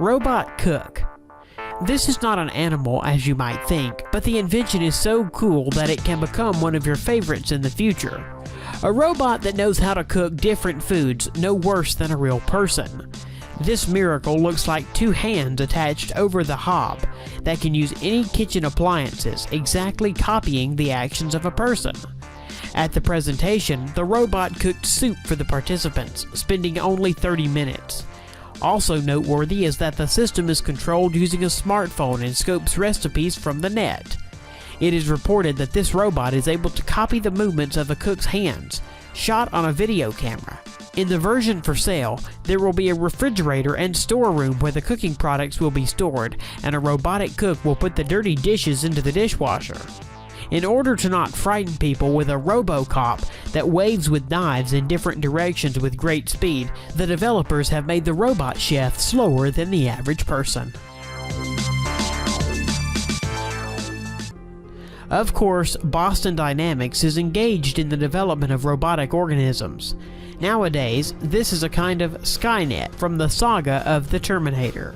Robot Cook. This is not an animal as you might think, but the invention is so cool that it can become one of your favorites in the future. A robot that knows how to cook different foods no worse than a real person. This miracle looks like two hands attached over the hob that can use any kitchen appliances, exactly copying the actions of a person. At the presentation, the robot cooked soup for the participants, spending only 30 minutes. Also noteworthy is that the system is controlled using a smartphone and scopes recipes from the net. It is reported that this robot is able to copy the movements of a cook's hands, shot on a video camera. In the version for sale, there will be a refrigerator and storeroom where the cooking products will be stored, and a robotic cook will put the dirty dishes into the dishwasher. In order to not frighten people with a RoboCop that waves with knives in different directions with great speed, the developers have made the robot chef slower than the average person. Of course, Boston Dynamics is engaged in the development of robotic organisms. Nowadays, this is a kind of Skynet from the saga of the Terminator.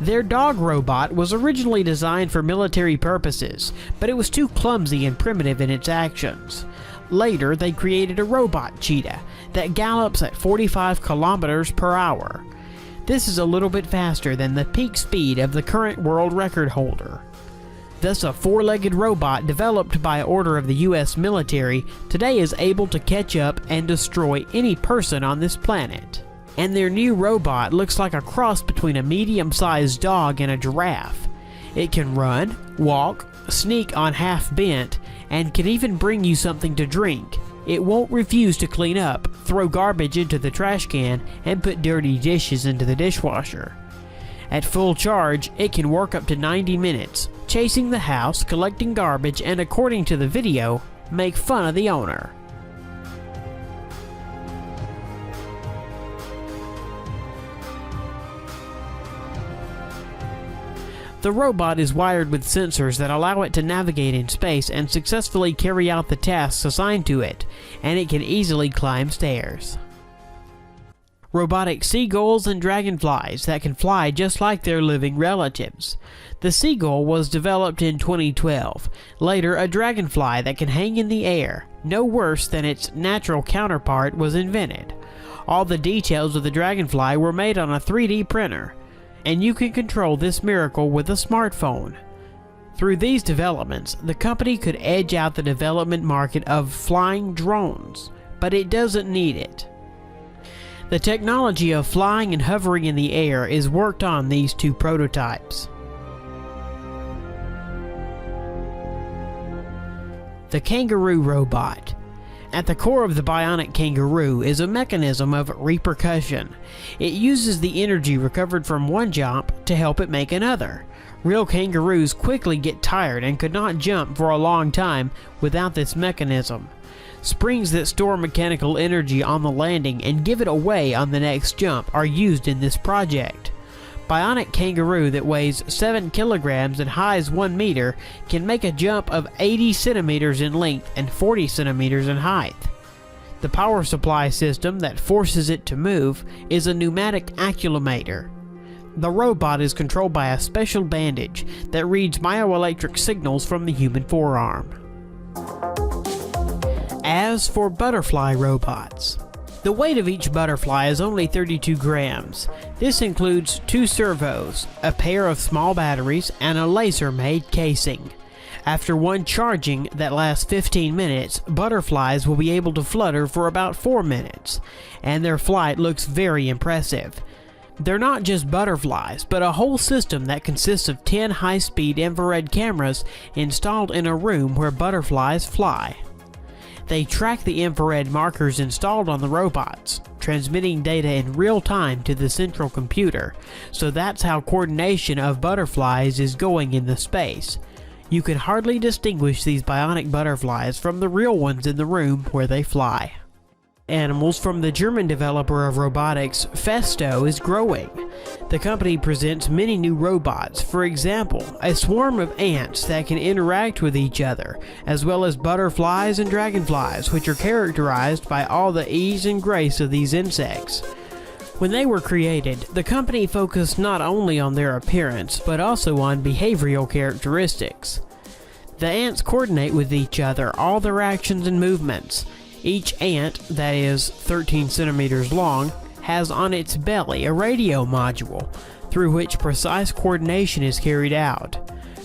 Their dog robot was originally designed for military purposes, but it was too clumsy and primitive in its actions. Later, they created a robot cheetah that gallops at 45 kilometers per hour. This is a little bit faster than the peak speed of the current world record holder. Thus, a four-legged robot developed by order of the US military today is able to catch up and destroy any person on this planet. And their new robot looks like a cross between a medium-sized dog and a giraffe. It can run, walk, sneak on half bent, and can even bring you something to drink. It won't refuse to clean up, throw garbage into the trash can, and put dirty dishes into the dishwasher. At full charge, it can work up to 90 minutes, chasing the house, collecting garbage, and according to the video, make fun of the owner. The robot is wired with sensors that allow it to navigate in space and successfully carry out the tasks assigned to it, and it can easily climb stairs. Robotic seagulls and dragonflies that can fly just like their living relatives. The seagull was developed in 2012. Later, a dragonfly that can hang in the air, no worse than its natural counterpart, was invented. All the details of the dragonfly were made on a 3D printer, and you can control this miracle with a smartphone. Through these developments, the company could edge out the development market of flying drones, but it doesn't need it. The technology of flying and hovering in the air is worked on these two prototypes. The kangaroo robot. At the core of the bionic kangaroo is a mechanism of repercussion. It uses the energy recovered from one jump to help it make another. Real kangaroos quickly get tired and could not jump for a long time without this mechanism. Springs that store mechanical energy on the landing and give it away on the next jump are used in this project. Bionic kangaroo that weighs 7 kilograms and highs 1 meter can make a jump of 80 centimeters in length and 40 centimeters in height. The power supply system that forces it to move is a pneumatic accumulator. The robot is controlled by a special bandage that reads myoelectric signals from the human forearm. As for butterfly robots, the weight of each butterfly is only 32 grams. This includes 2 servos, a pair of small batteries, and a laser-made casing. After one charging that lasts 15 minutes, butterflies will be able to flutter for about 4 minutes, and their flight looks very impressive. They're not just butterflies, but a whole system that consists of 10 high-speed infrared cameras installed in a room where butterflies fly. They track the infrared markers installed on the robots, transmitting data in real time to the central computer, so that's how coordination of butterflies is going in the space. You can hardly distinguish these bionic butterflies from the real ones in the room where they fly. Animals from the German developer of robotics, Festo, is growing. The company presents many new robots, for example, a swarm of ants that can interact with each other, as well as butterflies and dragonflies, which are characterized by all the ease and grace of these insects. When they were created, the company focused not only on their appearance, but also on behavioral characteristics. The ants coordinate with each other all their actions and movements. Each ant, that is 13 centimeters long, has on its belly a radio module, through which precise coordination is carried out.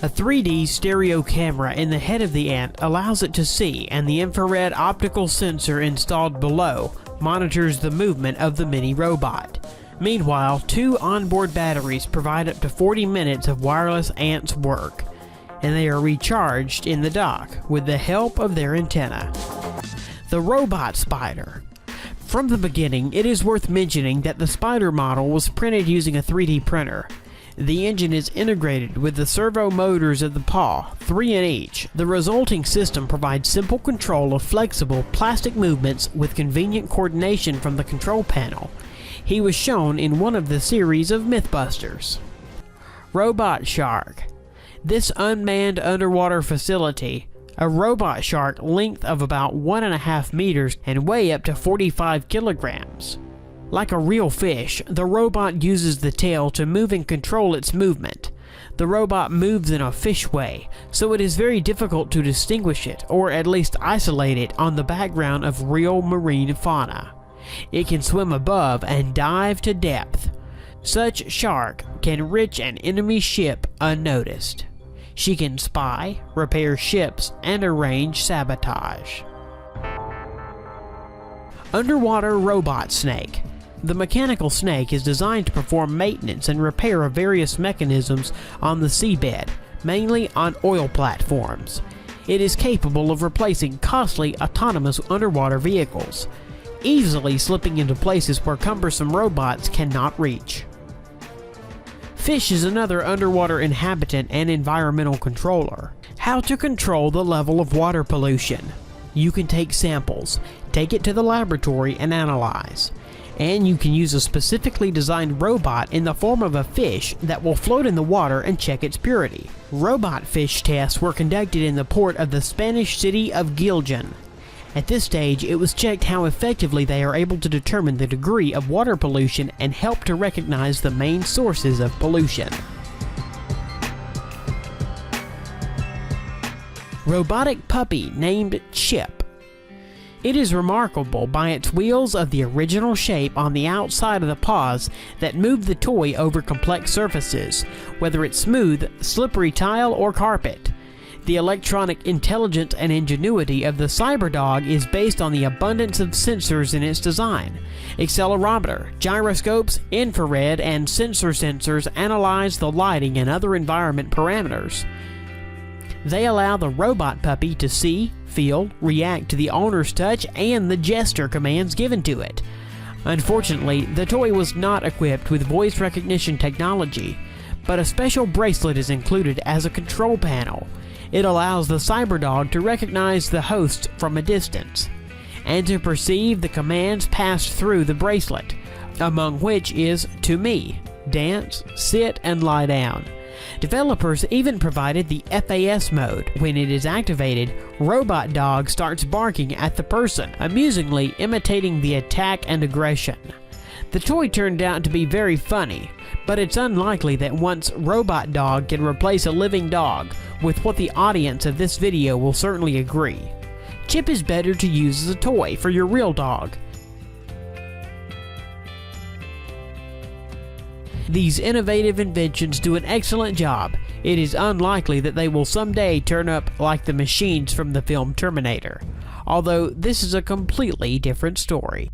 A 3D stereo camera in the head of the ant allows it to see, and the infrared optical sensor installed below monitors the movement of the mini robot. Meanwhile, 2 onboard batteries provide up to 40 minutes of wireless ants work, and they are recharged in the dock with the help of their antenna. The robot spider. From the beginning, it is worth mentioning that the spider model was printed using a 3D printer. The engine is integrated with the servo motors of the paw, 3 in each. The resulting system provides simple control of flexible plastic movements with convenient coordination from the control panel. He was shown in one of the series of Mythbusters. Robot Shark. This unmanned underwater facility, a robot shark length of about 1.5 meters and weigh up to 45 kilograms. Like a real fish, the robot uses the tail to move and control its movement. The robot moves in a fish way, so it is very difficult to distinguish it, or at least isolate it on the background of real marine fauna. It can swim above and dive to depth. Such shark can reach an enemy ship unnoticed. She can spy, repair ships, and arrange sabotage. Underwater robot snake. The mechanical snake is designed to perform maintenance and repair of various mechanisms on the seabed, mainly on oil platforms. It is capable of replacing costly autonomous underwater vehicles, easily slipping into places where cumbersome robots cannot reach. Fish is another underwater inhabitant and environmental controller. How to control the level of water pollution. You can take samples, take it to the laboratory and analyze. And you can use a specifically designed robot in the form of a fish that will float in the water and check its purity. Robot fish tests were conducted in the port of the Spanish city of Giljan. At this stage, it was checked how effectively they are able to determine the degree of water pollution and help to recognize the main sources of pollution. Robotic puppy named Chip. It is remarkable by its wheels of the original shape on the outside of the paws that move the toy over complex surfaces, whether it's smooth, slippery tile, or carpet. The electronic intelligence and ingenuity of the Cyberdog is based on the abundance of sensors in its design. Accelerometer, gyroscopes, infrared, and sensors analyze the lighting and other environment parameters. They allow the robot puppy to see, feel, react to the owner's touch and the gesture commands given to it. Unfortunately, the toy was not equipped with voice recognition technology, but a special bracelet is included as a control panel. It allows the Cyberdog to recognize the host from a distance, and to perceive the commands passed through the bracelet, among which is to me, dance, sit, and lie down. Developers even provided the FAS mode. When it is activated, Robot Dog starts barking at the person, amusingly imitating the attack and aggression. The toy turned out to be very funny, but it's unlikely that once Robot Dog can replace a living dog, with what the audience of this video will certainly agree. Chip is better to use as a toy for your real dog. These innovative inventions do an excellent job. It is unlikely that they will someday turn up like the machines from the film Terminator, although this is a completely different story.